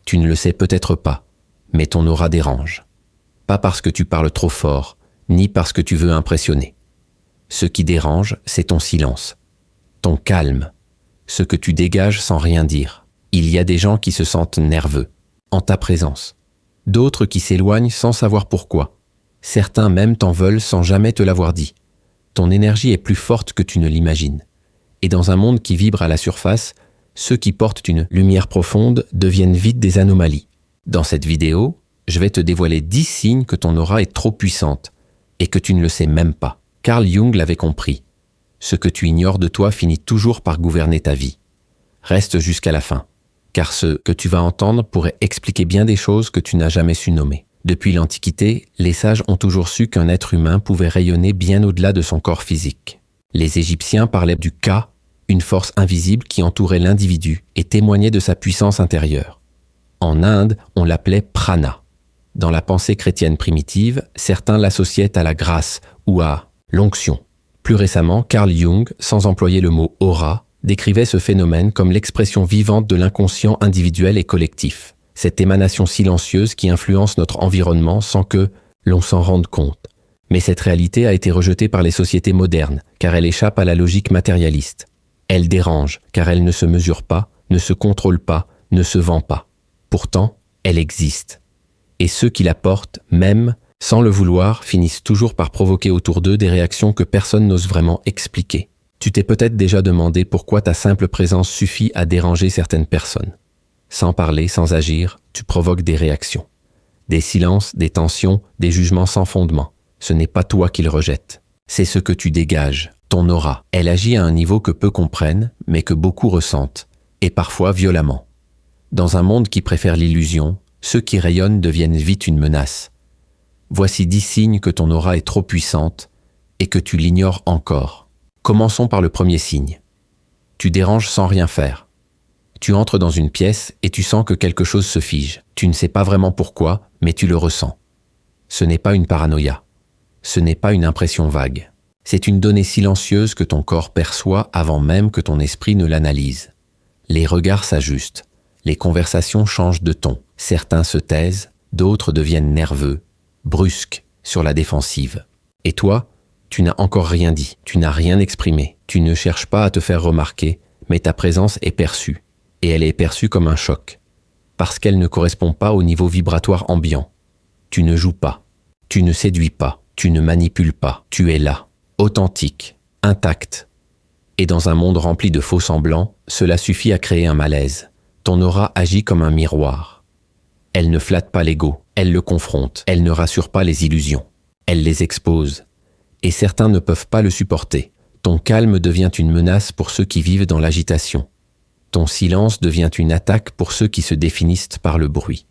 Tu ne le sais peut-être pas, mais ton aura dérange. Pas parce que tu parles trop fort, ni parce que tu veux impressionner. Ce qui dérange, c'est ton silence, ton calme, ce que tu dégages sans rien dire. Il y a des gens qui se sentent nerveux, en ta présence. D'autres qui s'éloignent sans savoir pourquoi. Certains même t'en veulent sans jamais te l'avoir dit. Ton énergie est plus forte que tu ne l'imagines. Et dans un monde qui vibre à la surface, ceux qui portent une lumière profonde deviennent vite des anomalies. Dans cette vidéo, je vais te dévoiler 10 signes que ton aura est trop puissante et que tu ne le sais même pas. Carl Jung l'avait compris. Ce que tu ignores de toi finit toujours par gouverner ta vie. Reste jusqu'à la fin, car ce que tu vas entendre pourrait expliquer bien des choses que tu n'as jamais su nommer. Depuis l'Antiquité, les sages ont toujours su qu'un être humain pouvait rayonner bien au-delà de son corps physique. Les Égyptiens parlaient du Ka, une force invisible qui entourait l'individu et témoignait de sa puissance intérieure. En Inde, on l'appelait prana. Dans la pensée chrétienne primitive, certains l'associaient à la grâce ou à l'onction. Plus récemment, Carl Jung, sans employer le mot aura, décrivait ce phénomène comme l'expression vivante de l'inconscient individuel et collectif. Cette émanation silencieuse qui influence notre environnement sans que l'on s'en rende compte. Mais cette réalité a été rejetée par les sociétés modernes, car elle échappe à la logique matérialiste. Elle dérange, car elle ne se mesure pas, ne se contrôle pas, ne se vend pas. Pourtant, elle existe. Et ceux qui la portent, même sans le vouloir, finissent toujours par provoquer autour d'eux des réactions que personne n'ose vraiment expliquer. Tu t'es peut-être déjà demandé pourquoi ta simple présence suffit à déranger certaines personnes. Sans parler, sans agir, tu provoques des réactions. Des silences, des tensions, des jugements sans fondement. Ce n'est pas toi qu'ils rejettent. C'est ce que tu dégages, ton aura. Elle agit à un niveau que peu comprennent, mais que beaucoup ressentent, et parfois violemment. Dans un monde qui préfère l'illusion, ceux qui rayonnent deviennent vite une menace. Voici 10 signes que ton aura est trop puissante et que tu l'ignores encore. Commençons par le premier signe. Tu déranges sans rien faire. Tu entres dans une pièce et tu sens que quelque chose se fige. Tu ne sais pas vraiment pourquoi, mais tu le ressens. Ce n'est pas une paranoïa. Ce n'est pas une impression vague. C'est une donnée silencieuse que ton corps perçoit avant même que ton esprit ne l'analyse. Les regards s'ajustent. Les conversations changent de ton. Certains se taisent, d'autres deviennent nerveux, brusques, sur la défensive. Et toi, tu n'as encore rien dit, tu n'as rien exprimé. Tu ne cherches pas à te faire remarquer, mais ta présence est perçue. Et elle est perçue comme un choc, parce qu'elle ne correspond pas au niveau vibratoire ambiant. Tu ne joues pas, tu ne séduis pas, tu ne manipules pas, tu es là, authentique, intact. Et dans un monde rempli de faux semblants, cela suffit à créer un malaise. Ton aura agit comme un miroir. Elle ne flatte pas l'ego, elle le confronte, elle ne rassure pas les illusions, elle les expose. Et certains ne peuvent pas le supporter. Ton calme devient une menace pour ceux qui vivent dans l'agitation. Ton silence devient une attaque pour ceux qui se définissent par le bruit.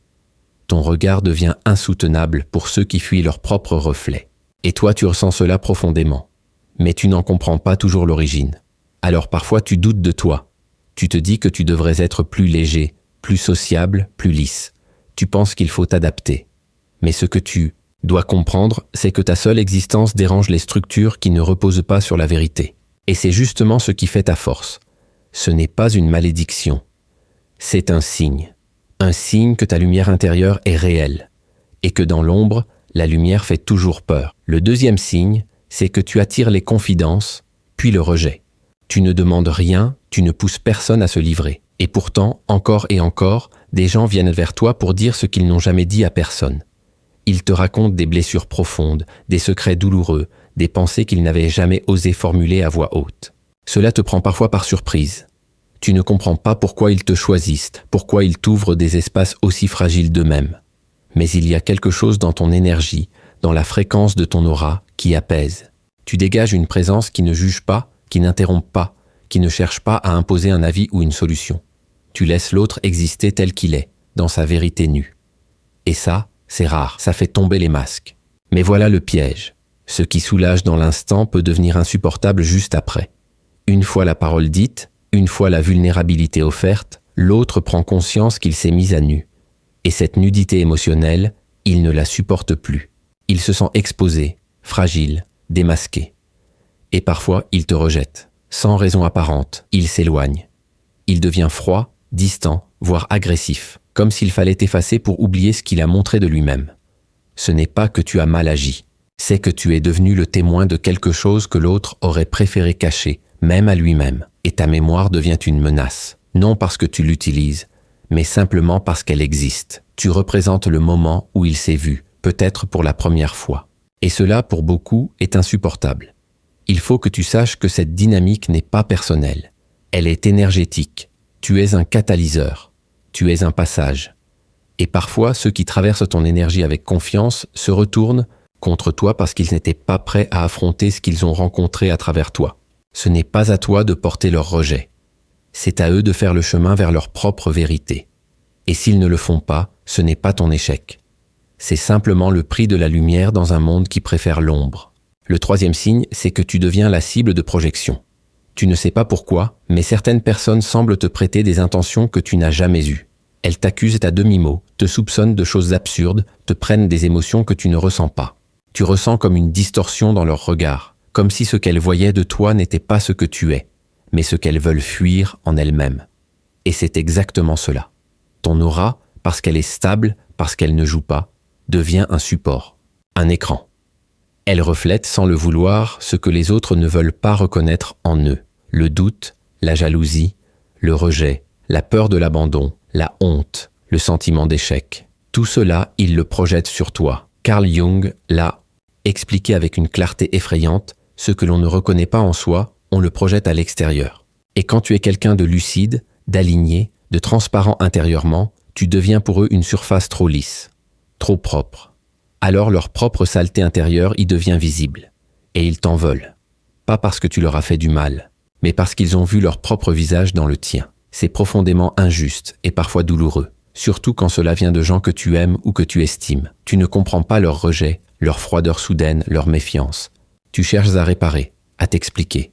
Ton regard devient insoutenable pour ceux qui fuient leur propre reflet. Et toi, tu ressens cela profondément. Mais tu n'en comprends pas toujours l'origine. Alors parfois, tu doutes de toi. Tu te dis que tu devrais être plus léger, plus sociable, plus lisse. Tu penses qu'il faut t'adapter. Mais ce que tu dois comprendre, c'est que ta seule existence dérange les structures qui ne reposent pas sur la vérité. Et c'est justement ce qui fait ta force. Ce n'est pas une malédiction. C'est un signe que ta lumière intérieure est réelle et que dans l'ombre, la lumière fait toujours peur. Le deuxième signe, c'est que tu attires les confidences, puis le rejet. Tu ne demandes rien, tu ne pousses personne à se livrer. Et pourtant, encore et encore, des gens viennent vers toi pour dire ce qu'ils n'ont jamais dit à personne. Ils te racontent des blessures profondes, des secrets douloureux, des pensées qu'ils n'avaient jamais osé formuler à voix haute. Cela te prend parfois par surprise. Tu ne comprends pas pourquoi ils te choisissent, pourquoi ils t'ouvrent des espaces aussi fragiles d'eux-mêmes. Mais il y a quelque chose dans ton énergie, dans la fréquence de ton aura, qui apaise. Tu dégages une présence qui ne juge pas, qui n'interrompt pas, qui ne cherche pas à imposer un avis ou une solution. Tu laisses l'autre exister tel qu'il est, dans sa vérité nue. Et ça, c'est rare, ça fait tomber les masques. Mais voilà le piège. Ce qui soulage dans l'instant peut devenir insupportable juste après. Une fois la parole dite, une fois la vulnérabilité offerte, l'autre prend conscience qu'il s'est mis à nu. Et cette nudité émotionnelle, il ne la supporte plus. Il se sent exposé, fragile, démasqué. Et parfois, il te rejette. Sans raison apparente, il s'éloigne. Il devient froid, distant, voire agressif, comme s'il fallait t'effacer pour oublier ce qu'il a montré de lui-même. Ce n'est pas que tu as mal agi, c'est que tu es devenu le témoin de quelque chose que l'autre aurait préféré cacher, même à lui-même, et ta mémoire devient une menace, non parce que tu l'utilises, mais simplement parce qu'elle existe. Tu représentes le moment où il s'est vu, peut-être pour la première fois. Et cela, pour beaucoup, est insupportable. Il faut que tu saches que cette dynamique n'est pas personnelle. Elle est énergétique. Tu es un catalyseur. Tu es un passage. Et parfois, ceux qui traversent ton énergie avec confiance se retournent contre toi parce qu'ils n'étaient pas prêts à affronter ce qu'ils ont rencontré à travers toi. Ce n'est pas à toi de porter leur rejet. C'est à eux de faire le chemin vers leur propre vérité. Et s'ils ne le font pas, ce n'est pas ton échec. C'est simplement le prix de la lumière dans un monde qui préfère l'ombre. Le troisième signe, c'est que tu deviens la cible de projection. Tu ne sais pas pourquoi, mais certaines personnes semblent te prêter des intentions que tu n'as jamais eues. Elles t'accusent à demi-mot, te soupçonnent de choses absurdes, te prennent des émotions que tu ne ressens pas. Tu ressens comme une distorsion dans leur regard, comme si ce qu'elles voyaient de toi n'était pas ce que tu es, mais ce qu'elles veulent fuir en elles-mêmes. Et c'est exactement cela. Ton aura, parce qu'elle est stable, parce qu'elle ne joue pas, devient un support, un écran. Elle reflète sans le vouloir ce que les autres ne veulent pas reconnaître en eux. Le doute, la jalousie, le rejet, la peur de l'abandon, la honte, le sentiment d'échec. Tout cela, ils le projettent sur toi. Carl Jung l'a expliqué avec une clarté effrayante, ce que l'on ne reconnaît pas en soi, on le projette à l'extérieur. Et quand tu es quelqu'un de lucide, d'aligné, de transparent intérieurement, tu deviens pour eux une surface trop lisse, trop propre. Alors leur propre saleté intérieure y devient visible. Et ils t'en veulent. Pas parce que tu leur as fait du mal, mais parce qu'ils ont vu leur propre visage dans le tien. C'est profondément injuste et parfois douloureux, surtout quand cela vient de gens que tu aimes ou que tu estimes. Tu ne comprends pas leur rejet, leur froideur soudaine, leur méfiance. Tu cherches à réparer, à t'expliquer.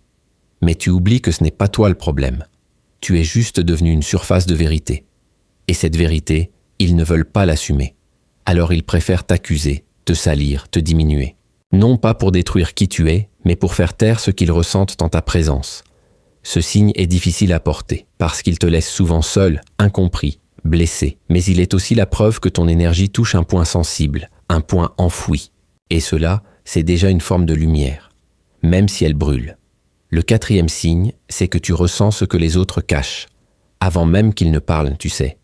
Mais tu oublies que ce n'est pas toi le problème. Tu es juste devenu une surface de vérité. Et cette vérité, ils ne veulent pas l'assumer. Alors ils préfèrent t'accuser, te salir, te diminuer. Non pas pour détruire qui tu es, mais pour faire taire ce qu'ils ressentent en ta présence. Ce signe est difficile à porter, parce qu'il te laisse souvent seul, incompris, blessé. Mais il est aussi la preuve que ton énergie touche un point sensible, un point enfoui. Et cela, c'est déjà une forme de lumière, même si elle brûle. Le quatrième signe, c'est que tu ressens ce que les autres cachent, avant même qu'ils ne parlent, tu sais.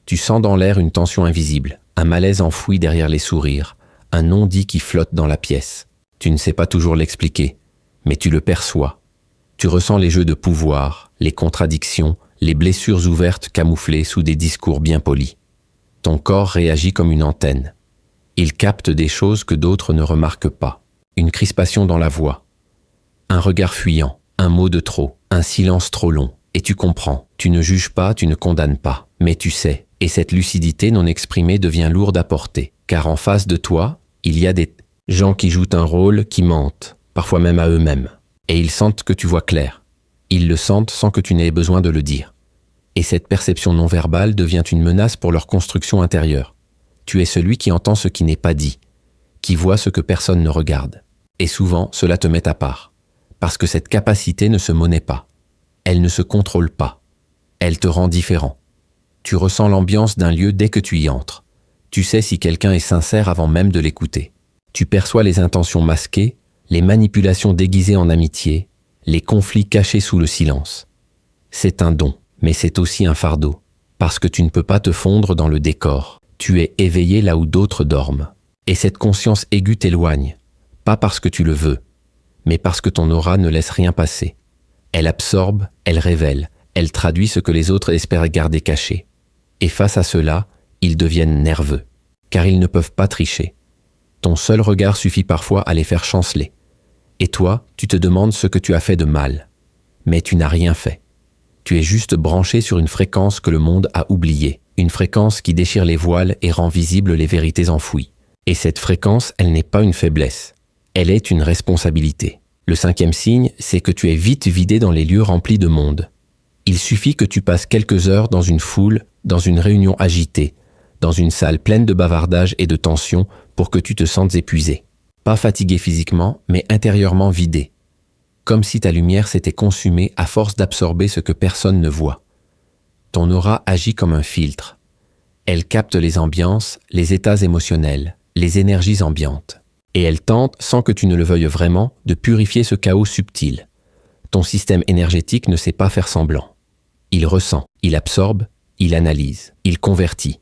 Tu sens dans l'air une tension invisible, un malaise enfoui derrière les sourires, un non-dit qui flotte dans la pièce. Tu ne sais pas toujours l'expliquer, mais tu le perçois. Tu ressens les jeux de pouvoir, les contradictions, les blessures ouvertes camouflées sous des discours bien polis. Ton corps réagit comme une antenne. Il capte des choses que d'autres ne remarquent pas. Une crispation dans la voix, un regard fuyant, un mot de trop, un silence trop long. Et tu comprends, tu ne juges pas, tu ne condamnes pas, mais tu sais. Et cette lucidité non exprimée devient lourde à porter, car en face de toi, il y a des gens qui jouent un rôle, qui mentent, parfois même à eux-mêmes. Et ils sentent que tu vois clair. Ils le sentent sans que tu n'aies besoin de le dire. Et cette perception non verbale devient une menace pour leur construction intérieure. Tu es celui qui entend ce qui n'est pas dit, qui voit ce que personne ne regarde. Et souvent, cela te met à part, parce que cette capacité ne se monnaie pas. Elle ne se contrôle pas. Elle te rend différent. Tu ressens l'ambiance d'un lieu dès que tu y entres. Tu sais si quelqu'un est sincère avant même de l'écouter. Tu perçois les intentions masquées, les manipulations déguisées en amitié, les conflits cachés sous le silence. C'est un don, mais c'est aussi un fardeau, parce que tu ne peux pas te fondre dans le décor. Tu es éveillé là où d'autres dorment. Et cette conscience aiguë t'éloigne, pas parce que tu le veux, mais parce que ton aura ne laisse rien passer. Elle absorbe, elle révèle, elle traduit ce que les autres espèrent garder caché. Et face à cela, ils deviennent nerveux, car ils ne peuvent pas tricher. Ton seul regard suffit parfois à les faire chanceler. Et toi, tu te demandes ce que tu as fait de mal. Mais tu n'as rien fait. Tu es juste branché sur une fréquence que le monde a oubliée, une fréquence qui déchire les voiles et rend visibles les vérités enfouies. Et cette fréquence, elle n'est pas une faiblesse. Elle est une responsabilité. Le cinquième signe, c'est que tu es vite vidé dans les lieux remplis de monde. Il suffit que tu passes quelques heures dans une foule, dans une réunion agitée, dans une salle pleine de bavardage et de tension pour que tu te sentes épuisé. Pas fatigué physiquement, mais intérieurement vidé. Comme si ta lumière s'était consumée à force d'absorber ce que personne ne voit. Ton aura agit comme un filtre. Elle capte les ambiances, les états émotionnels, les énergies ambiantes. Et elle tente, sans que tu ne le veuilles vraiment, de purifier ce chaos subtil. Ton système énergétique ne sait pas faire semblant. Il ressent, il absorbe, il analyse, il convertit.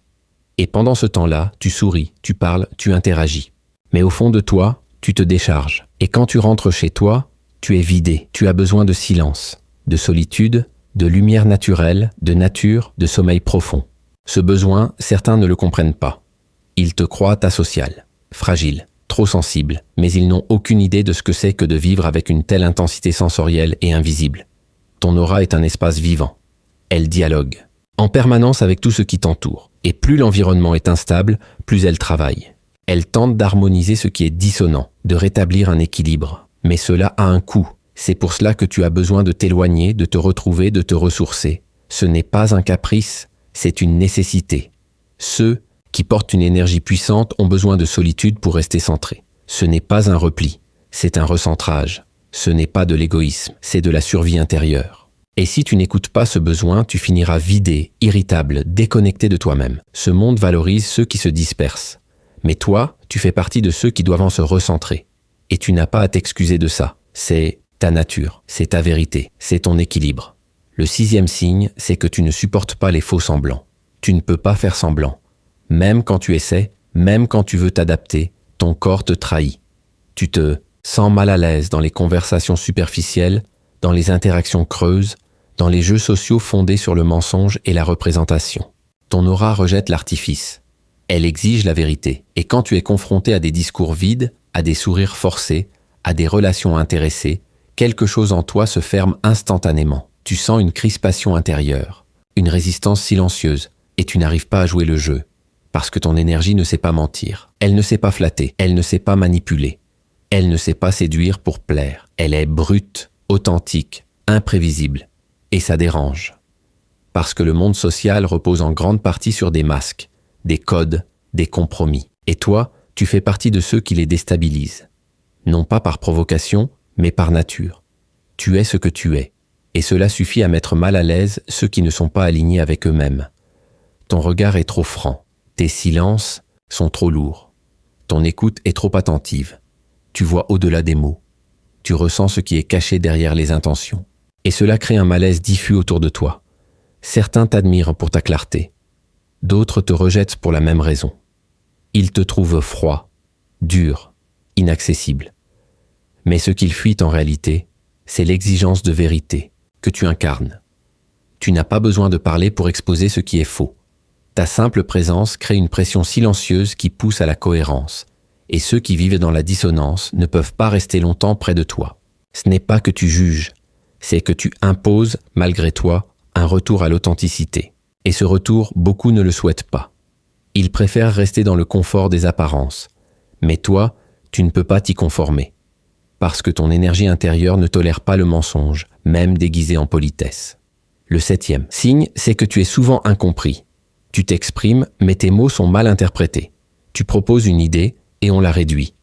Et pendant ce temps-là, tu souris, tu parles, tu interagis. Mais au fond de toi, tu te décharges. Et quand tu rentres chez toi, tu es vidé. Tu as besoin de silence, de solitude, de lumière naturelle, de nature, de sommeil profond. Ce besoin, certains ne le comprennent pas. Ils te croient asocial, fragile, trop sensible, mais ils n'ont aucune idée de ce que c'est que de vivre avec une telle intensité sensorielle et invisible. Ton aura est un espace vivant. Elle dialogue, en permanence avec tout ce qui t'entoure. Et plus l'environnement est instable, plus elle travaille. Elle tente d'harmoniser ce qui est dissonant, de rétablir un équilibre. Mais cela a un coût. C'est pour cela que tu as besoin de t'éloigner, de te retrouver, de te ressourcer. Ce n'est pas un caprice, c'est une nécessité. Ceux qui portent une énergie puissante ont besoin de solitude pour rester centrés. Ce n'est pas un repli, c'est un recentrage. Ce n'est pas de l'égoïsme, c'est de la survie intérieure. Et si tu n'écoutes pas ce besoin, tu finiras vidé, irritable, déconnecté de toi-même. Ce monde valorise ceux qui se dispersent. Mais toi, tu fais partie de ceux qui doivent se recentrer. Et tu n'as pas à t'excuser de ça. C'est ta nature, c'est ta vérité, c'est ton équilibre. Le 6e signe, c'est que tu ne supportes pas les faux semblants. Tu ne peux pas faire semblant. Même quand tu essaies, même quand tu veux t'adapter, ton corps te trahit. Tu te sens mal à l'aise dans les conversations superficielles, dans les interactions creuses, dans les jeux sociaux fondés sur le mensonge et la représentation. Ton aura rejette l'artifice. Elle exige la vérité. Et quand tu es confronté à des discours vides, à des sourires forcés, à des relations intéressées, quelque chose en toi se ferme instantanément. Tu sens une crispation intérieure, une résistance silencieuse, et tu n'arrives pas à jouer le jeu. Parce que ton énergie ne sait pas mentir. Elle ne sait pas flatter. Elle ne sait pas manipuler. Elle ne sait pas séduire pour plaire. Elle est brute, authentique, imprévisible. Et ça dérange. Parce que le monde social repose en grande partie sur des masques, des codes, des compromis. Et toi, tu fais partie de ceux qui les déstabilisent. Non pas par provocation, mais par nature. Tu es ce que tu es. Et cela suffit à mettre mal à l'aise ceux qui ne sont pas alignés avec eux-mêmes. Ton regard est trop franc. Tes silences sont trop lourds. Ton écoute est trop attentive. Tu vois au-delà des mots. Tu ressens ce qui est caché derrière les intentions. Et cela crée un malaise diffus autour de toi. Certains t'admirent pour ta clarté. D'autres te rejettent pour la même raison. Ils te trouvent froid, dur, inaccessible. Mais ce qu'ils fuient en réalité, c'est l'exigence de vérité que tu incarnes. Tu n'as pas besoin de parler pour exposer ce qui est faux. Ta simple présence crée une pression silencieuse qui pousse à la cohérence, et ceux qui vivent dans la dissonance ne peuvent pas rester longtemps près de toi. Ce n'est pas que tu juges, c'est que tu imposes, malgré toi, un retour à l'authenticité. Et ce retour, beaucoup ne le souhaitent pas. Ils préfèrent rester dans le confort des apparences. Mais toi, tu ne peux pas t'y conformer. Parce que ton énergie intérieure ne tolère pas le mensonge, même déguisé en politesse. Le 7e signe, c'est que tu es souvent incompris. Tu t'exprimes, mais tes mots sont mal interprétés. Tu proposes une idée et on la réduit.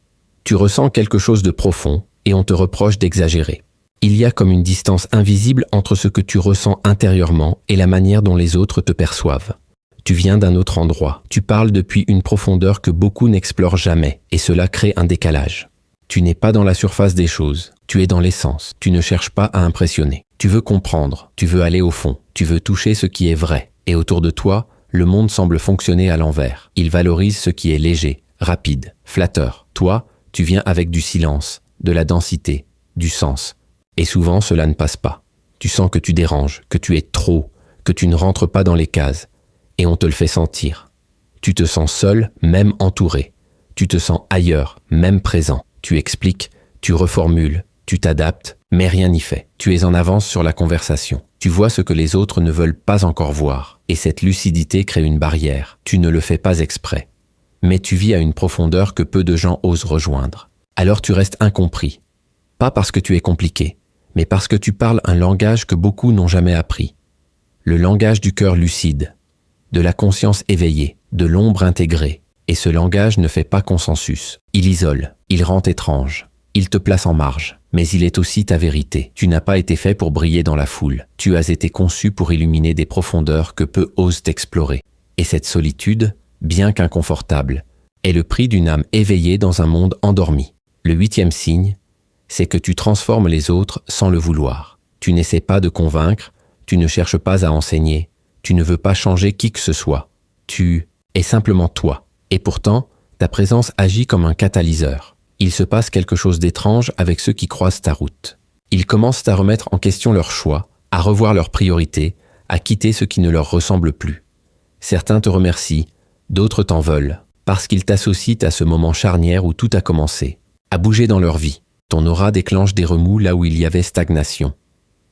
Tu ressens quelque chose de profond et on te reproche d'exagérer. Il y a comme une distance invisible entre ce que tu ressens intérieurement et la manière dont les autres te perçoivent. Tu viens d'un autre endroit, tu parles depuis une profondeur que beaucoup n'explorent jamais, et cela crée un décalage. Tu n'es pas dans la surface des choses, tu es dans l'essence, tu ne cherches pas à impressionner. Tu veux comprendre, tu veux aller au fond, tu veux toucher ce qui est vrai, et autour de toi, le monde semble fonctionner à l'envers. Il valorise ce qui est léger, rapide, flatteur. Toi, tu viens avec du silence, de la densité, du sens. Et souvent, cela ne passe pas. Tu sens que tu déranges, que tu es trop, que tu ne rentres pas dans les cases. Et on te le fait sentir. Tu te sens seul, même entouré. Tu te sens ailleurs, même présent. Tu expliques, tu reformules, tu t'adaptes, mais rien n'y fait. Tu es en avance sur la conversation. Tu vois ce que les autres ne veulent pas encore voir. Et cette lucidité crée une barrière. Tu ne le fais pas exprès. Mais tu vis à une profondeur que peu de gens osent rejoindre. Alors tu restes incompris. Pas parce que tu es compliqué, mais parce que tu parles un langage que beaucoup n'ont jamais appris. Le langage du cœur lucide, de la conscience éveillée, de l'ombre intégrée. Et ce langage ne fait pas consensus. Il isole, il rend étrange, il te place en marge. Mais il est aussi ta vérité. Tu n'as pas été fait pour briller dans la foule. Tu as été conçu pour illuminer des profondeurs que peu osent explorer. Et cette solitude, bien qu'inconfortable, est le prix d'une âme éveillée dans un monde endormi. Le 8e signe, c'est que tu transformes les autres sans le vouloir. Tu n'essaies pas de convaincre, tu ne cherches pas à enseigner, tu ne veux pas changer qui que ce soit. Tu es simplement toi. Et pourtant, ta présence agit comme un catalyseur. Il se passe quelque chose d'étrange avec ceux qui croisent ta route. Ils commencent à remettre en question leurs choix, à revoir leurs priorités, à quitter ce qui ne leur ressemble plus. Certains te remercient, d'autres t'en veulent, parce qu'ils t'associent à ce moment charnière où tout a commencé, à bouger dans leur vie. Ton aura déclenche des remous là où il y avait stagnation.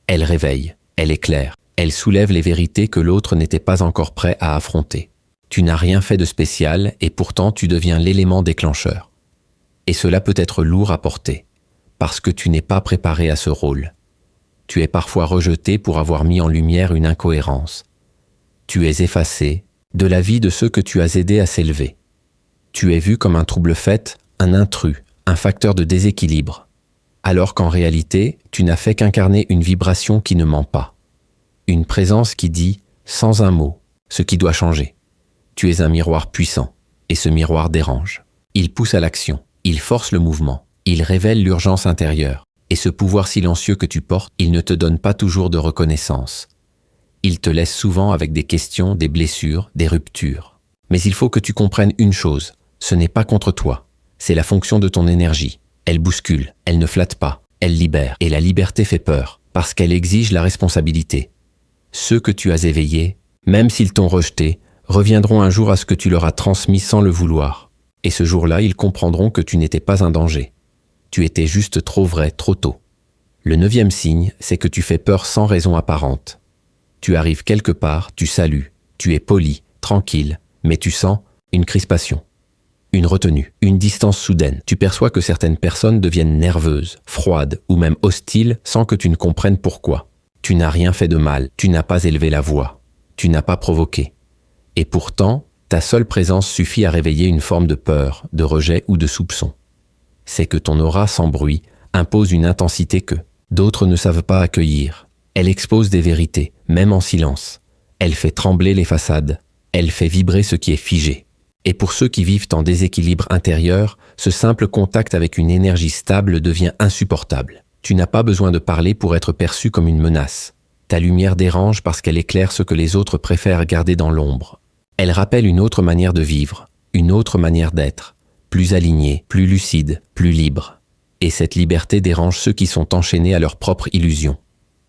Elle réveille, elle éclaire, elle soulève les vérités que l'autre n'était pas encore prêt à affronter. Tu n'as rien fait de spécial et pourtant tu deviens l'élément déclencheur. Et cela peut être lourd à porter, parce que tu n'es pas préparé à ce rôle. Tu es parfois rejeté pour avoir mis en lumière une incohérence. Tu es effacé de la vie de ceux que tu as aidés à s'élever. Tu es vu comme un trouble-fête, un intrus, un facteur de déséquilibre, alors qu'en réalité, tu n'as fait qu'incarner une vibration qui ne ment pas. Une présence qui dit, sans un mot, ce qui doit changer. Tu es un miroir puissant, et ce miroir dérange. Il pousse à l'action, il force le mouvement, il révèle l'urgence intérieure. Et ce pouvoir silencieux que tu portes, il ne te donne pas toujours de reconnaissance. Il te laisse souvent avec des questions, des blessures, des ruptures. Mais il faut que tu comprennes une chose, ce n'est pas contre toi, c'est la fonction de ton énergie. Elle bouscule, elle ne flatte pas, elle libère. Et la liberté fait peur, parce qu'elle exige la responsabilité. Ceux que tu as éveillés, même s'ils t'ont rejeté, reviendront un jour à ce que tu leur as transmis sans le vouloir. Et ce jour-là, ils comprendront que tu n'étais pas un danger. Tu étais juste trop vrai, trop tôt. Le 9e signe, c'est que tu fais peur sans raison apparente. Tu arrives quelque part, tu salues, tu es poli, tranquille, mais tu sens une crispation, une retenue, une distance soudaine. Tu perçois que certaines personnes deviennent nerveuses, froides ou même hostiles sans que tu ne comprennes pourquoi. Tu n'as rien fait de mal, tu n'as pas élevé la voix, tu n'as pas provoqué. Et pourtant, ta seule présence suffit à réveiller une forme de peur, de rejet ou de soupçon. C'est que ton aura sans bruit impose une intensité que d'autres ne savent pas accueillir. Elle expose des vérités, même en silence. Elle fait trembler les façades. Elle fait vibrer ce qui est figé. Et pour ceux qui vivent en déséquilibre intérieur, ce simple contact avec une énergie stable devient insupportable. Tu n'as pas besoin de parler pour être perçu comme une menace. Ta lumière dérange parce qu'elle éclaire ce que les autres préfèrent garder dans l'ombre. Elle rappelle une autre manière de vivre, une autre manière d'être, plus alignée, plus lucide, plus libre. Et cette liberté dérange ceux qui sont enchaînés à leur propre illusion.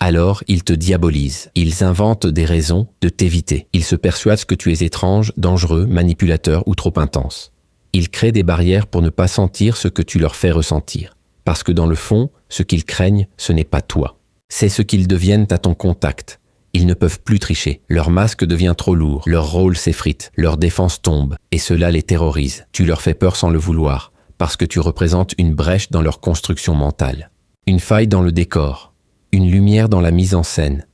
Alors, ils te diabolisent. Ils inventent des raisons de t'éviter. Ils se persuadent que tu es étrange, dangereux, manipulateur ou trop intense. Ils créent des barrières pour ne pas sentir ce que tu leur fais ressentir. Parce que dans le fond, ce qu'ils craignent, ce n'est pas toi. C'est ce qu'ils deviennent à ton contact. Ils ne peuvent plus tricher. Leur masque devient trop lourd. Leur rôle s'effrite. Leur défense tombe. Et cela les terrorise. Tu leur fais peur sans le vouloir. Parce que tu représentes une brèche dans leur construction mentale. Une faille dans le décor. Une lumière dans la mise en scène.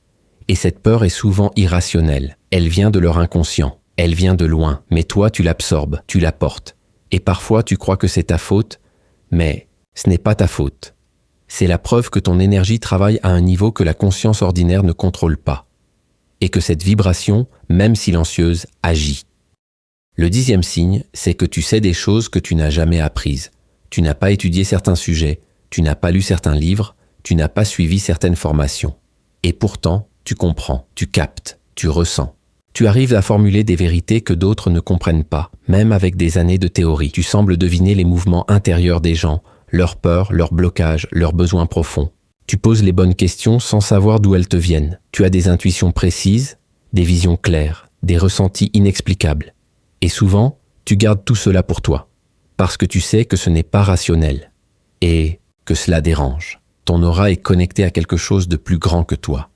Et cette peur est souvent irrationnelle. Elle vient de leur inconscient. Elle vient de loin. Mais toi, tu l'absorbes. Tu la portes. Et parfois, tu crois que c'est ta faute. Mais ce n'est pas ta faute. C'est la preuve que ton énergie travaille à un niveau que la conscience ordinaire ne contrôle pas. Et que cette vibration, même silencieuse, agit. Le 10e signe, c'est que tu sais des choses que tu n'as jamais apprises. Tu n'as pas étudié certains sujets, tu n'as pas lu certains livres, tu n'as pas suivi certaines formations. Et pourtant, tu comprends, tu captes, tu ressens. Tu arrives à formuler des vérités que d'autres ne comprennent pas, même avec des années de théorie. Tu sembles deviner les mouvements intérieurs des gens, leurs peurs, leurs blocages, leurs besoins profonds. Tu poses les bonnes questions sans savoir d'où elles te viennent. Tu as des intuitions précises, des visions claires, des ressentis inexplicables. Et souvent, tu gardes tout cela pour toi, parce que tu sais que ce n'est pas rationnel, et que cela dérange. Ton aura est connectée à quelque chose de plus grand que toi.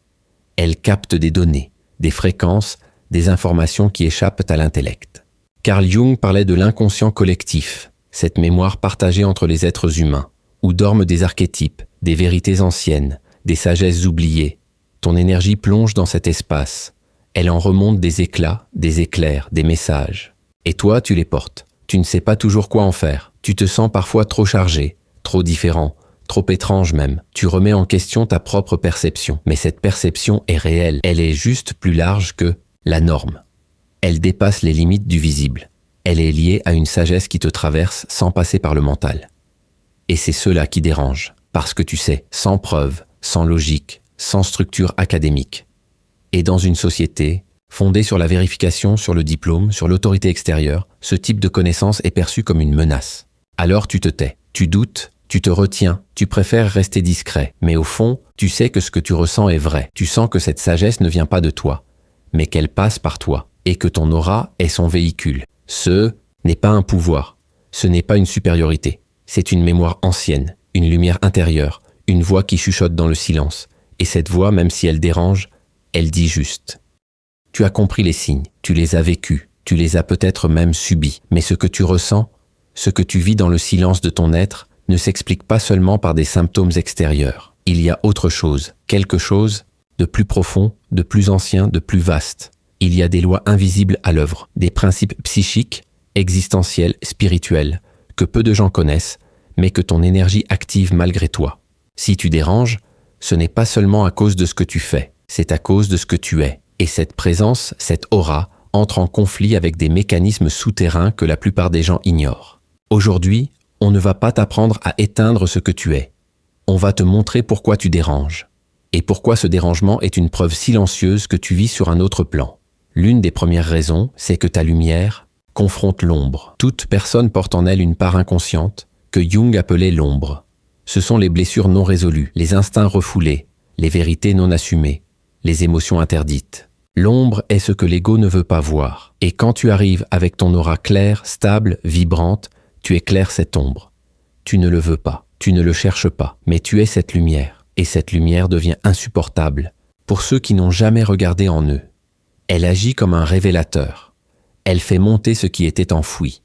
Elle capte des données, des fréquences, des informations qui échappent à l'intellect. Carl Jung parlait de l'inconscient collectif, cette mémoire partagée entre les êtres humains, où dorment des archétypes, des vérités anciennes, des sagesses oubliées. Ton énergie plonge dans cet espace. Elle en remonte des éclats, des éclairs, des messages. Et toi, tu les portes. Tu ne sais pas toujours quoi en faire. Tu te sens parfois trop chargé, trop différent, trop étrange même. Tu remets en question ta propre perception. Mais cette perception est réelle. Elle est juste plus large que la norme. Elle dépasse les limites du visible. Elle est liée à une sagesse qui te traverse sans passer par le mental. Et c'est cela qui dérange, parce que tu sais, sans preuve, sans logique, sans structure académique. Et dans une société, fondée sur la vérification, sur le diplôme, sur l'autorité extérieure, ce type de connaissance est perçu comme une menace. Alors tu te tais, tu doutes, tu te retiens, tu préfères rester discret. Mais au fond, tu sais que ce que tu ressens est vrai. Tu sens que cette sagesse ne vient pas de toi, mais qu'elle passe par toi, et que ton aura est son véhicule. Ce n'est pas un pouvoir, ce n'est pas une supériorité. C'est une mémoire ancienne, une lumière intérieure, une voix qui chuchote dans le silence. Et cette voix, même si elle dérange, elle dit juste. Tu as compris les signes, tu les as vécus, tu les as peut-être même subis. Mais ce que tu ressens, ce que tu vis dans le silence de ton être, ne s'explique pas seulement par des symptômes extérieurs. Il y a autre chose, quelque chose de plus profond, de plus ancien, de plus vaste. Il y a des lois invisibles à l'œuvre, des principes psychiques, existentiels, spirituels, que peu de gens connaissent, mais que ton énergie active malgré toi. Si tu déranges, ce n'est pas seulement à cause de ce que tu fais, c'est à cause de ce que tu es. Et cette présence, cette aura, entre en conflit avec des mécanismes souterrains que la plupart des gens ignorent. Aujourd'hui, on ne va pas t'apprendre à éteindre ce que tu es. On va te montrer pourquoi tu déranges. Et pourquoi ce dérangement est une preuve silencieuse que tu vis sur un autre plan. L'une des premières raisons, c'est que ta lumière confronte l'ombre. Toute personne porte en elle une part inconsciente que Jung appelait l'ombre. Ce sont les blessures non résolues, les instincts refoulés, les vérités non assumées, les émotions interdites. L'ombre est ce que l'ego ne veut pas voir. Et quand tu arrives avec ton aura claire, stable, vibrante, tu éclaires cette ombre. Tu ne le veux pas, tu ne le cherches pas, mais tu es cette lumière. Et cette lumière devient insupportable pour ceux qui n'ont jamais regardé en eux. Elle agit comme un révélateur. Elle fait monter ce qui était enfoui.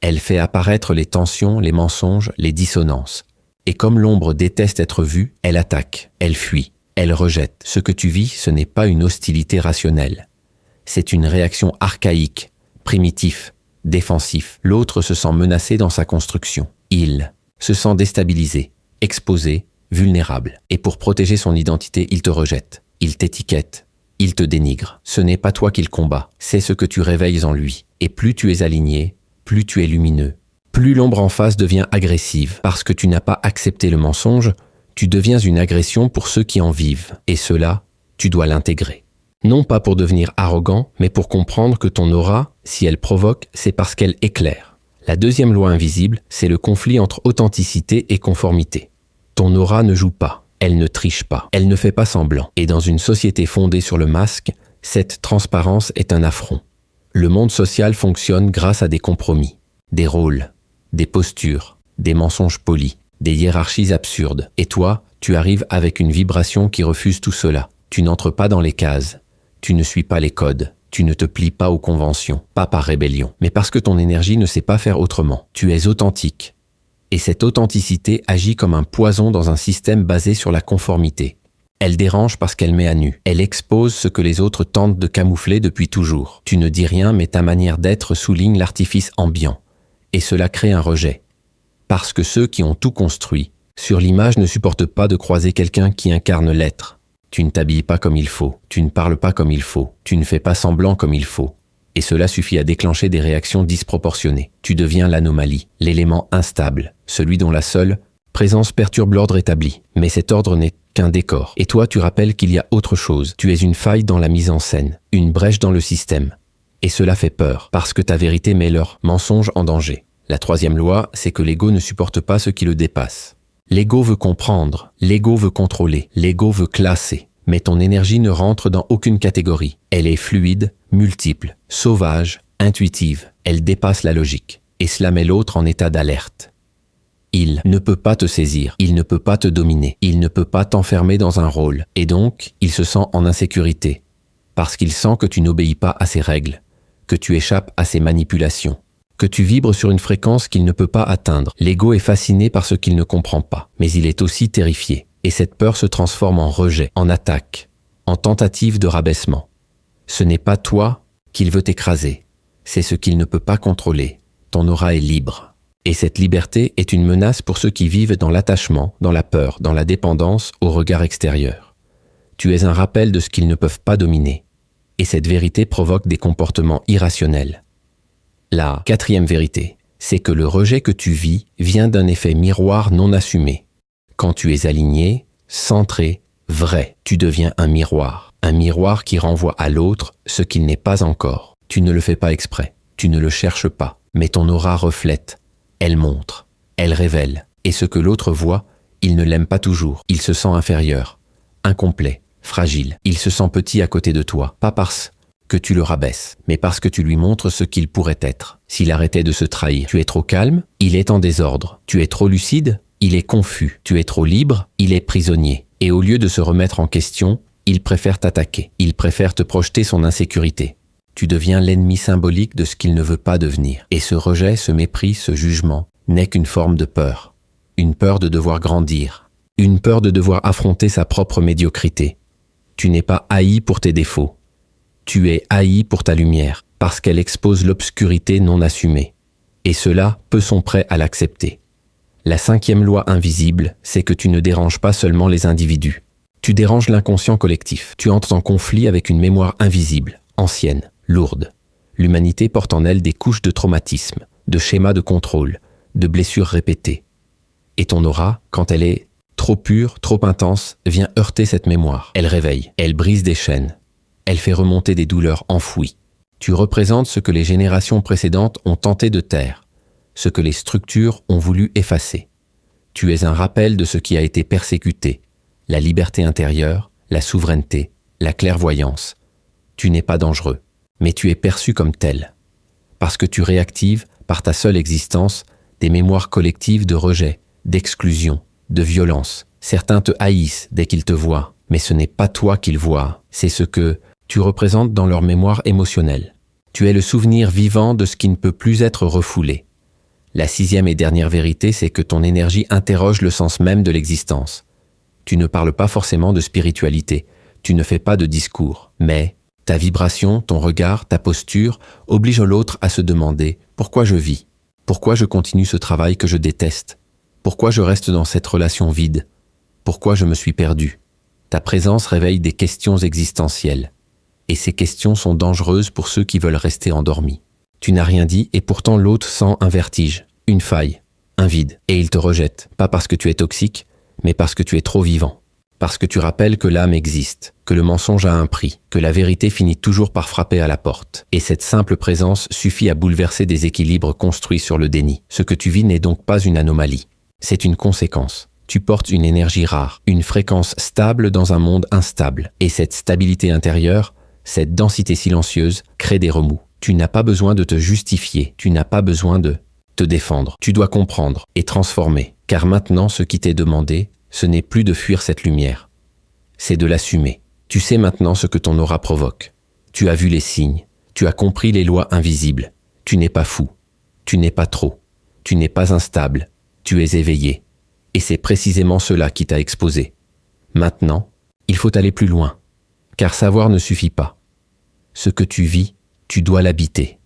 Elle fait apparaître les tensions, les mensonges, les dissonances. Et comme l'ombre déteste être vue, elle attaque, elle fuit, elle rejette. Ce que tu vis, ce n'est pas une hostilité rationnelle. C'est une réaction archaïque, primitive, défensif. L'autre se sent menacé dans sa construction. Il se sent déstabilisé, exposé, vulnérable. Et pour protéger son identité, il te rejette, il t'étiquette, il te dénigre. Ce n'est pas toi qu'il combat, c'est ce que tu réveilles en lui. Et plus tu es aligné, plus tu es lumineux. Plus l'ombre en face devient agressive. Parce que tu n'as pas accepté le mensonge, tu deviens une agression pour ceux qui en vivent. Et cela, tu dois l'intégrer. Non pas pour devenir arrogant, mais pour comprendre que ton aura, si elle provoque, c'est parce qu'elle éclaire. La deuxième loi invisible, c'est le conflit entre authenticité et conformité. Ton aura ne joue pas, elle ne triche pas, elle ne fait pas semblant. Et dans une société fondée sur le masque, cette transparence est un affront. Le monde social fonctionne grâce à des compromis, des rôles, des postures, des mensonges polis, des hiérarchies absurdes. Et toi, tu arrives avec une vibration qui refuse tout cela. Tu n'entres pas dans les cases, tu ne suis pas les codes, tu ne te plies pas aux conventions, pas par rébellion, mais parce que ton énergie ne sait pas faire autrement. Tu es authentique. Et cette authenticité agit comme un poison dans un système basé sur la conformité. Elle dérange parce qu'elle met à nu. Elle expose ce que les autres tentent de camoufler depuis toujours. Tu ne dis rien, mais ta manière d'être souligne l'artifice ambiant. Et cela crée un rejet. Parce que ceux qui ont tout construit, sur l'image ne supportent pas de croiser quelqu'un qui incarne l'être. Tu ne t'habilles pas comme il faut, tu ne parles pas comme il faut, tu ne fais pas semblant comme il faut. Et cela suffit à déclencher des réactions disproportionnées. Tu deviens l'anomalie, l'élément instable, celui dont la seule présence perturbe l'ordre établi. Mais cet ordre n'est qu'un décor. Et toi, tu rappelles qu'il y a autre chose. Tu es une faille dans la mise en scène, une brèche dans le système. Et cela fait peur, parce que ta vérité met leur mensonge en danger. La troisième loi, c'est que l'ego ne supporte pas ce qui le dépasse. L'ego veut comprendre, l'ego veut contrôler, l'ego veut classer. Mais ton énergie ne rentre dans aucune catégorie. Elle est fluide, multiple, sauvage, intuitive. Elle dépasse la logique. Et cela met l'autre en état d'alerte. Il ne peut pas te saisir, il ne peut pas te dominer, il ne peut pas t'enfermer dans un rôle. Et donc, il se sent en insécurité. Parce qu'il sent que tu n'obéis pas à ses règles, que tu échappes à ses manipulations, que tu vibres sur une fréquence qu'il ne peut pas atteindre. L'ego est fasciné par ce qu'il ne comprend pas, mais il est aussi terrifié. Et cette peur se transforme en rejet, en attaque, en tentative de rabaissement. Ce n'est pas toi qu'il veut écraser, c'est ce qu'il ne peut pas contrôler. Ton aura est libre. Et cette liberté est une menace pour ceux qui vivent dans l'attachement, dans la peur, dans la dépendance au regard extérieur. Tu es un rappel de ce qu'ils ne peuvent pas dominer. et cette vérité provoque des comportements irrationnels. La quatrième vérité, c'est que le rejet que tu vis vient d'un effet miroir non assumé. Quand tu es aligné, centré, vrai, tu deviens un miroir qui renvoie à l'autre ce qu'il n'est pas encore. Tu ne le fais pas exprès, tu ne le cherches pas, mais ton aura reflète, elle montre, elle révèle, et ce que l'autre voit, il ne l'aime pas toujours, il se sent inférieur, incomplet, fragile, il se sent petit à côté de toi, pas parce que tu le rabaisses, mais parce que tu lui montres ce qu'il pourrait être. S'il arrêtait de se trahir, tu es trop calme, il est en désordre, tu es trop lucide, il est confus, tu es trop libre, il est prisonnier. Et au lieu de se remettre en question, il préfère t'attaquer, il préfère te projeter son insécurité. Tu deviens l'ennemi symbolique de ce qu'il ne veut pas devenir. Et ce rejet, ce mépris, ce jugement n'est qu'une forme de peur. Une peur de devoir grandir, une peur de devoir affronter sa propre médiocrité. Tu n'es pas haï pour tes défauts. Tu es haï pour ta lumière, parce qu'elle expose l'obscurité non assumée. Et ceux-là, peu sont prêts à l'accepter. La cinquième loi invisible, c'est que tu ne déranges pas seulement les individus. Tu déranges l'inconscient collectif. Tu entres en conflit avec une mémoire invisible, ancienne, lourde. L'humanité porte en elle des couches de traumatisme, de schémas de contrôle, de blessures répétées. Et ton aura, quand elle est trop pure, trop intense, vient heurter cette mémoire. Elle réveille, elle brise des chaînes, elle fait remonter des douleurs enfouies. Tu représentes ce que les générations précédentes ont tenté de taire, ce que les structures ont voulu effacer. Tu es un rappel de ce qui a été persécuté, la liberté intérieure, la souveraineté, la clairvoyance. Tu n'es pas dangereux, mais tu es perçu comme tel. Parce que tu réactives, par ta seule existence, des mémoires collectives de rejet, d'exclusion, de violence. Certains te haïssent dès qu'ils te voient, mais ce n'est pas toi qu'ils voient, c'est ce que tu représentes dans leur mémoire émotionnelle. Tu es le souvenir vivant de ce qui ne peut plus être refoulé. La sixième et dernière vérité, c'est que ton énergie interroge le sens même de l'existence. Tu ne parles pas forcément de spiritualité, tu ne fais pas de discours, mais ta vibration, ton regard, ta posture obligent l'autre à se demander « Pourquoi je vis ? Pourquoi je continue ce travail que je déteste ? Pourquoi je reste dans cette relation vide ? Pourquoi je me suis perdu ?» Ta présence réveille des questions existentielles. Et ces questions sont dangereuses pour ceux qui veulent rester endormis. Tu n'as rien dit et pourtant l'autre sent un vertige, une faille, un vide. Et il te rejette, pas parce que tu es toxique, mais parce que tu es trop vivant. Parce que tu rappelles que l'âme existe, que le mensonge a un prix, que la vérité finit toujours par frapper à la porte. Et cette simple présence suffit à bouleverser des équilibres construits sur le déni. Ce que tu vis n'est donc pas une anomalie, c'est une conséquence. Tu portes une énergie rare, une fréquence stable dans un monde instable. Et cette stabilité intérieure, cette densité silencieuse, crée des remous. Tu n'as pas besoin de te justifier, tu n'as pas besoin de te défendre. Tu dois comprendre et transformer, car maintenant ce qui t'est demandé, ce n'est plus de fuir cette lumière, c'est de l'assumer. Tu sais maintenant ce que ton aura provoque. Tu as vu les signes, tu as compris les lois invisibles. Tu n'es pas fou, tu n'es pas trop, tu n'es pas instable, tu es éveillé. Et c'est précisément cela qui t'a exposé. Maintenant, il faut aller plus loin, car savoir ne suffit pas. Ce que tu vis, tu dois l'habiter.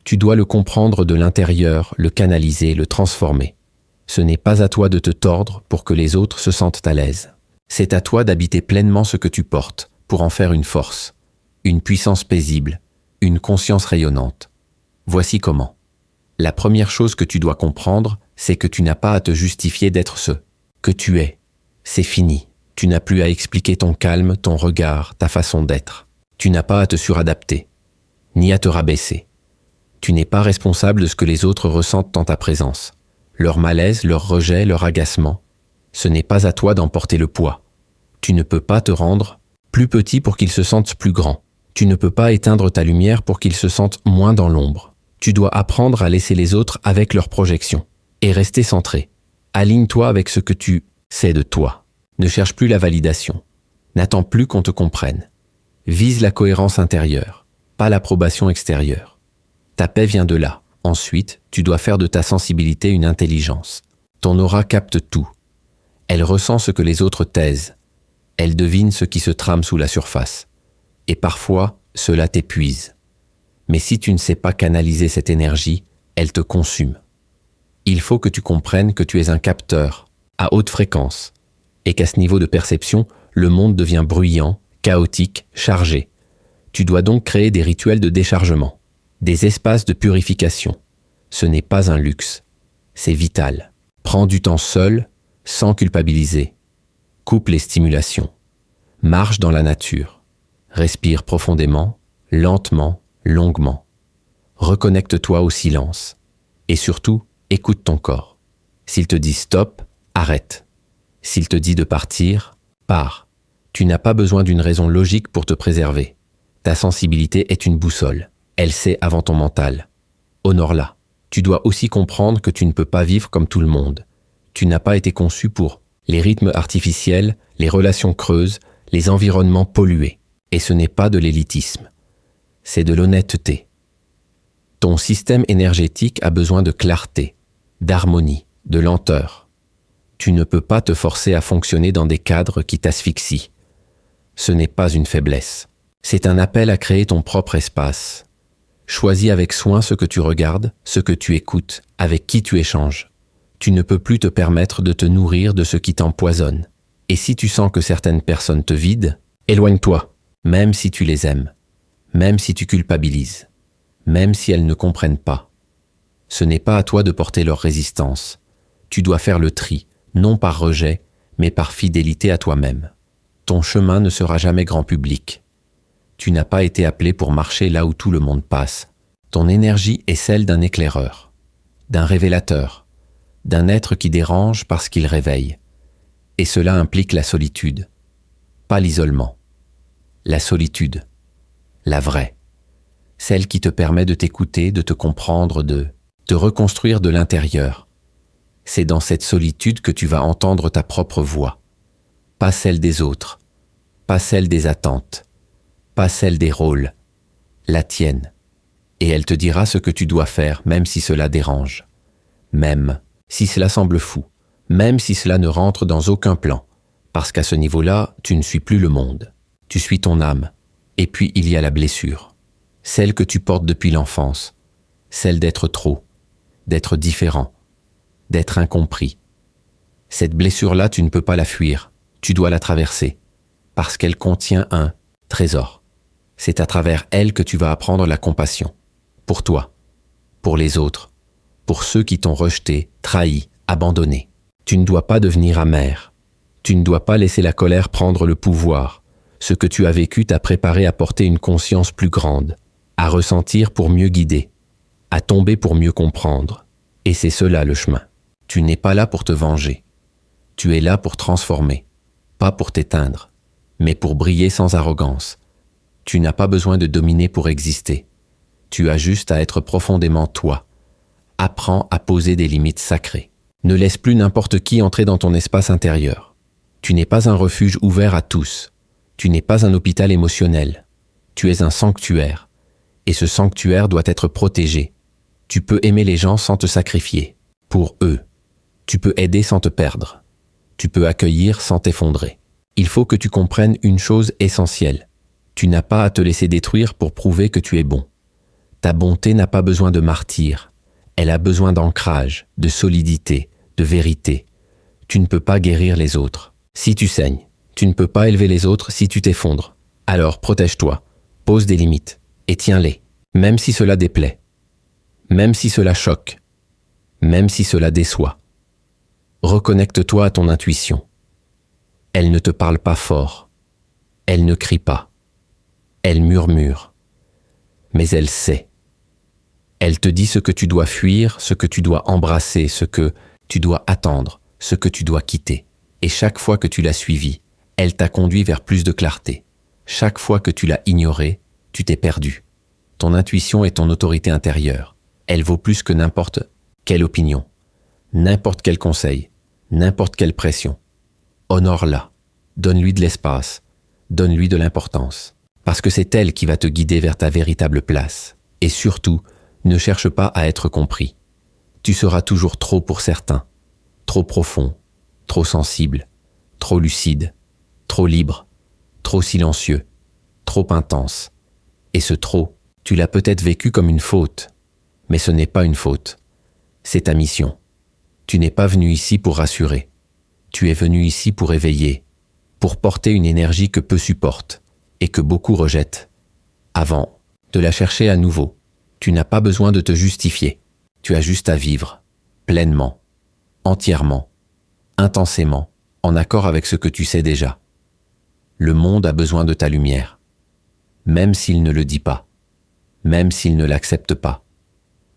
Tu dois le comprendre de l'intérieur, le canaliser, le transformer. Ce n'est pas à toi de te tordre pour que les autres se sentent à l'aise. C'est à toi d'habiter pleinement ce que tu portes, pour en faire une force, une puissance paisible, une conscience rayonnante. Voici comment. La première chose que tu dois comprendre, c'est que tu n'as pas à te justifier d'être ce que tu es. C'est fini. Tu n'as plus à expliquer ton calme, ton regard, ta façon d'être. Tu n'as pas à te suradapter, ni à te rabaisser. Tu n'es pas responsable de ce que les autres ressentent en ta présence. Leur malaise, leur rejet, leur agacement. Ce n'est pas à toi d'en porter le poids. Tu ne peux pas te rendre plus petit pour qu'ils se sentent plus grands. Tu ne peux pas éteindre ta lumière pour qu'ils se sentent moins dans l'ombre. Tu dois apprendre à laisser les autres avec leurs projections et rester centré. Aligne-toi avec ce que tu sais de toi. Ne cherche plus la validation. N'attends plus qu'on te comprenne. Vise la cohérence intérieure, pas l'approbation extérieure. Ta paix vient de là. Ensuite, tu dois faire de ta sensibilité une intelligence. Ton aura capte tout. Elle ressent ce que les autres taisent. Elle devine ce qui se trame sous la surface. Et parfois, cela t'épuise. Mais si tu ne sais pas canaliser cette énergie, elle te consume. Il faut que tu comprennes que tu es un capteur, à haute fréquence, et qu'à ce niveau de perception, le monde devient bruyant, chaotique, chargé. Tu dois donc créer des rituels de déchargement, des espaces de purification. Ce n'est pas un luxe, c'est vital. Prends du temps seul, sans culpabiliser. Coupe les stimulations. Marche dans la nature. Respire profondément, lentement, longuement. Reconnecte-toi au silence. Et surtout, écoute ton corps. S'il te dit stop, arrête. S'il te dit de partir, pars. Tu n'as pas besoin d'une raison logique pour te préserver. Ta sensibilité est une boussole. Elle sait avant ton mental. Honore-la. Tu dois aussi comprendre que tu ne peux pas vivre comme tout le monde. Tu n'as pas été conçu pour les rythmes artificiels, les relations creuses, les environnements pollués. Et ce n'est pas de l'élitisme. C'est de l'honnêteté. Ton système énergétique a besoin de clarté, d'harmonie, de lenteur. Tu ne peux pas te forcer à fonctionner dans des cadres qui t'asphyxient. Ce n'est pas une faiblesse. C'est un appel à créer ton propre espace. Choisis avec soin ce que tu regardes, ce que tu écoutes, avec qui tu échanges. Tu ne peux plus te permettre de te nourrir de ce qui t'empoisonne. Et si tu sens que certaines personnes te vident, éloigne-toi, même si tu les aimes, même si tu culpabilises, même si elles ne comprennent pas. Ce n'est pas à toi de porter leur résistance. Tu dois faire le tri, non par rejet, mais par fidélité à toi-même. Ton chemin ne sera jamais grand public. Tu n'as pas été appelé pour marcher là où tout le monde passe. Ton énergie est celle d'un éclaireur, d'un révélateur, d'un être qui dérange parce qu'il réveille. Et cela implique la solitude, pas l'isolement. La solitude, la vraie, celle qui te permet de t'écouter, de te comprendre, de te reconstruire de l'intérieur. C'est dans cette solitude que tu vas entendre ta propre voix, pas celle des autres, pas celle des attentes, pas celle des rôles, la tienne. Et elle te dira ce que tu dois faire, même si cela dérange, même si cela semble fou, même si cela ne rentre dans aucun plan, parce qu'à ce niveau-là, tu ne suis plus le monde, tu suis ton âme. Et puis il y a la blessure, celle que tu portes depuis l'enfance, celle d'être trop, d'être différent, d'être incompris. Cette blessure-là, tu ne peux pas la fuir, tu dois la traverser, parce qu'elle contient un trésor. C'est à travers elle que tu vas apprendre la compassion, pour toi, pour les autres, pour ceux qui t'ont rejeté, trahi, abandonné. Tu ne dois pas devenir amer, tu ne dois pas laisser la colère prendre le pouvoir. Ce que tu as vécu t'a préparé à porter une conscience plus grande, à ressentir pour mieux guider, à tomber pour mieux comprendre. Et c'est cela le chemin. Tu n'es pas là pour te venger. Tu es là pour transformer, pas pour t'éteindre, mais pour briller sans arrogance. Tu n'as pas besoin de dominer pour exister. Tu as juste à être profondément toi. Apprends à poser des limites sacrées. Ne laisse plus n'importe qui entrer dans ton espace intérieur. Tu n'es pas un refuge ouvert à tous. Tu n'es pas un hôpital émotionnel. Tu es un sanctuaire. Et ce sanctuaire doit être protégé. Tu peux aimer les gens sans te sacrifier. Pour eux. Tu peux aider sans te perdre. Tu peux accueillir sans t'effondrer. Il faut que tu comprennes une chose essentielle. Tu n'as pas à te laisser détruire pour prouver que tu es bon. Ta bonté n'a pas besoin de martyr. Elle a besoin d'ancrage, de solidité, de vérité. Tu ne peux pas guérir les autres si tu saignes. Tu ne peux pas élever les autres si tu t'effondres. Alors protège-toi, pose des limites et tiens-les, même si cela déplaît, même si cela choque, même si cela déçoit. Reconnecte-toi à ton intuition. Elle ne te parle pas fort, elle ne crie pas, elle murmure, mais elle sait. Elle te dit ce que tu dois fuir, ce que tu dois embrasser, ce que tu dois attendre, ce que tu dois quitter. Et chaque fois que tu l'as suivie, elle t'a conduit vers plus de clarté. Chaque fois que tu l'as ignorée, tu t'es perdu. Ton intuition est ton autorité intérieure. Elle vaut plus que n'importe quelle opinion, n'importe quel conseil, n'importe quelle pression. Honore-la, donne-lui de l'espace, donne-lui de l'importance. Parce que c'est elle qui va te guider vers ta véritable place. Et surtout, ne cherche pas à être compris. Tu seras toujours trop pour certains, trop profond, trop sensible, trop lucide, trop libre, trop silencieux, trop intense. Et ce trop, tu l'as peut-être vécu comme une faute, mais ce n'est pas une faute. C'est ta mission. Tu n'es pas venu ici pour rassurer. Tu es venu ici pour éveiller, pour porter une énergie que peu supportent et que beaucoup rejettent. avant de la chercher à nouveau. Tu n'as pas besoin de te justifier. Tu as juste à vivre, pleinement, entièrement, intensément, en accord avec ce que tu sais déjà. Le monde a besoin de ta lumière, même s'il ne le dit pas, même s'il ne l'accepte pas,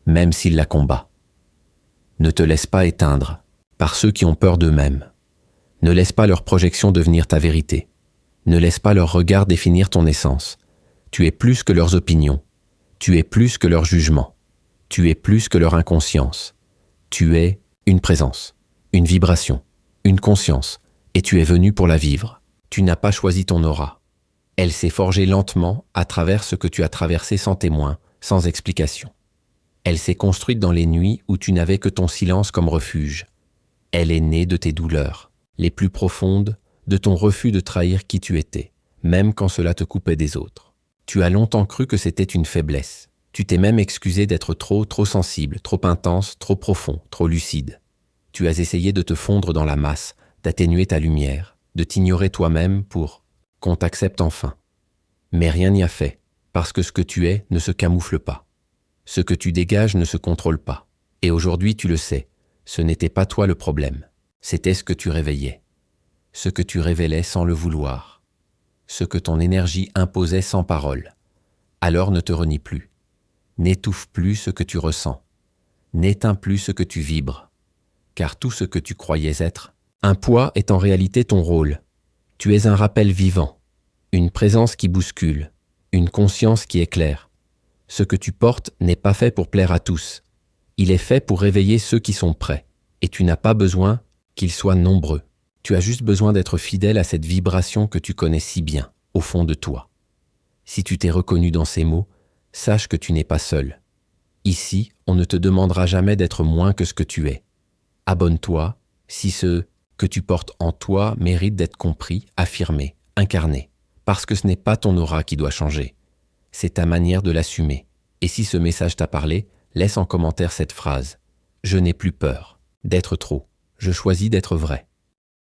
même s'il la combat. Ne te laisse pas éteindre par ceux qui ont peur d'eux-mêmes. Ne laisse pas leur projection devenir ta vérité. Ne laisse pas leur regard définir ton essence. Tu es plus que leurs opinions. Tu es plus que leur jugement. Tu es plus que leur inconscience. Tu es une présence, une vibration, une conscience, et tu es venu pour la vivre. Tu n'as pas choisi ton aura. Elle s'est forgée lentement à travers ce que tu as traversé sans témoin, sans explication. Elle s'est construite dans les nuits où tu n'avais que ton silence comme refuge. Elle est née de tes douleurs, les plus profondes, de ton refus de trahir qui tu étais, même quand cela te coupait des autres. Tu as longtemps cru que c'était une faiblesse. Tu t'es même excusé d'être trop sensible, trop intense, trop profond, trop lucide. Tu as essayé de te fondre dans la masse, d'atténuer ta lumière, de t'ignorer toi-même pour qu'on t'accepte enfin. Mais rien n'y a fait, parce que ce que tu es ne se camoufle pas. Ce que tu dégages ne se contrôle pas. Et aujourd'hui tu le sais, ce n'était pas toi le problème, c'était ce que tu réveillais. Ce que tu révélais sans le vouloir. Ce que ton énergie imposait sans parole. Alors ne te renie plus. N'étouffe plus ce que tu ressens. N'éteins plus ce que tu vibres. Car tout ce que tu croyais être, un poids est en réalité ton rôle. Tu es un rappel vivant, une présence qui bouscule, une conscience qui éclaire. Ce que tu portes n'est pas fait pour plaire à tous. Il est fait pour réveiller ceux qui sont prêts. Et tu n'as pas besoin qu'ils soient nombreux. Tu as juste besoin d'être fidèle à cette vibration que tu connais si bien, au fond de toi. Si tu t'es reconnu dans ces mots, sache que tu n'es pas seul. Ici, on ne te demandera jamais d'être moins que ce que tu es. Abonne-toi si ce que tu portes en toi mérite d'être compris, affirmé, incarné. Parce que ce n'est pas ton aura qui doit changer. C'est ta manière de l'assumer. Et si ce message t'a parlé, laisse en commentaire cette phrase. Je n'ai plus peur d'être trop. Je choisis d'être vrai.